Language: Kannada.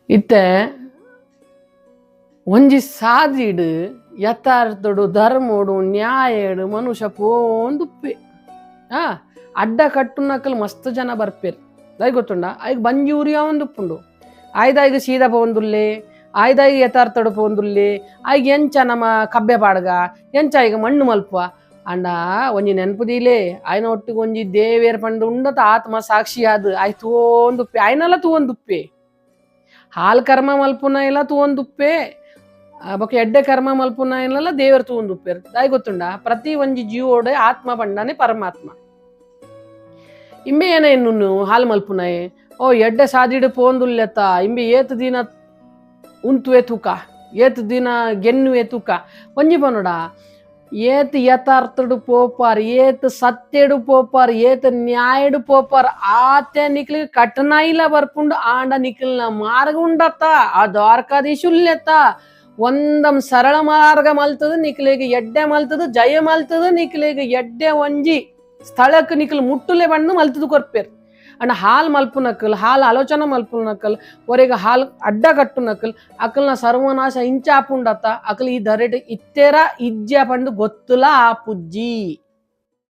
ಇತ್ತೆ ಒಂಜಿ ಸಾದಿಡ್ ಯಥಾರ್ಥಡು ಧರ್ಮೋಡು ನ್ಯಾಯಡು ಮನುಷ್ಯ ಪೋಂದುಪ್ಪೆ ಅಡ್ಡ ಕಟ್ಟುನಕಲ್ ಮಸ್ತ್ ಜನ ಬರ್ಪೇರು ದೈ ಗೊತ್ತುಂಡ ಐಗ್ ಬಂಜಿ ಉರಿಯ ಒಂದುಪ್ಪುಂಡು ಆಯ್ದಾಯ್ಗ ಸೀದಾ ಪೋಂದುಲ್ಲೆ ಆಯ್ದಾಯ್ಗ ಯಥಾರ್ಥಡು ಪೋಂದುಲ್ಲೆ ಐಗ್ ಎಂಚ ನಮ್ಮ ಕಬ್ಬೆ ಪಾಡ್ಗ ಎಂಚ ಈಗ ಮಣ್ಣು ಮಲ್ಪ ಅಂಡ ಒಂಜಿ ನೆನಪುದೀಲೆ ಆಯ್ನ ಒಟ್ಟಿಗೆ ಒಂಜಿ ದೇವೇರ್ ಪಂಡು ಉಂಡತ ಆತ್ಮ ಸಾಕ್ಷಿ ಆದ್ ಆಯ್ ತೂಂದುಪ್ಪೆ ಆಯ್ನಲ್ಲ ತೂಂದುಪ್ಪೆ ಹಾಲ್ ಕರ್ಮ ಮಲ್ಪುನ ಇಲ್ಲ ತೂಂದುಪ್ಪೆ ಬೊಕ ಎಡ್ಡೆ ಕರ್ಮ ಮಲ್ಪುನ ಇಲ್ಲ ದೇವರು ತೂಂದುಪ್ಪೇರು ದಾಯ್ ಗೊತ್ತುಂಡ ಪ್ರತಿ ಒಂಜಿ ಜೀವೋಡೆ ಆತ್ಮ ಪಂಡನೆ ಪರಮಾತ್ಮ ಇಂಬೆ ಏನ ಎನ್ನು ಹಾಲ್ ಮಲ್ಪುನಾಯೆ ಓ ಎಡ್ಡೆ ಸಾದಿಡು ಪೋಂದುಲ್ಲೆತ ಇಂಬೆ ಏತ್ ದಿನ ಉಂತುವೆ ತೂಕ ಏತ್ ದಿನ ಗೆನ್ನುವೆ ತೂಕ ಒಂಜಿ ಪನೋಡ ಏತ್ ಯಥಾರ್ಥಡು ಪೋಪಾರ್ ಏತ್ ಸತ್ಯಡು ಪೋಪಾರ್ ಏತ್ ನ್ಯಾಯಡು ಪೋಪಾರ್ ಆತೆ ನಿಕ್ಲಿಗೆ ಕಟನ ಇಲ್ಲ ಬರ್ಪುಂಡು ಆಂಡ ನಿಕ್ಲಿನ ಮಾರ್ಗ ಉಂಡತ್ತ ಆ ದ್ವಾರಕಾಧೀಶುಲ್ಲೆತ್ತ ಒಂದಂ ಸರಳ ಮಾರ್ಗ ಮಲ್ತದ ನಿಕ್ಲಿಗೆ ಎಡ್ಡೆ ಮಲ್ತದ ಜಯ ಮಲ್ತದ ನಿಕ್ಲಿಗೆ ಎಡ್ಡೆ ಒಂಜಿ ಸ್ಥಳಕ್ಕೆ ನಿಕ್ಲು ಮುಟ್ಟುಲೆ ಬಂದು ಮಲ್ತದ ಕೊರ್ಪೇರ್ ಅಂಡ್ ಹಾಲ್ ಮಲ್ಪುನಕಲ್ ಹಾಲ್ ಆಲೋಚನೆ ಮಲ್ಪುನಕಲ್ ಒರೆಗ ಹಾಲ್ ಅಡ್ಡ ಕಟ್ಟುನಕಲ್ ಅಕಲ್ನ ಸರ್ವನಾಶ ಇಂಚಾಪುಂಡತ್ತ ಅಕಲ್ ಈ ಧರೆಡ್ ಇತ್ತೆರ ಇಜ್ಜ ಪಂಡು ಗೊತ್ತುಲ ಆ ಪುಜ್ಜಿ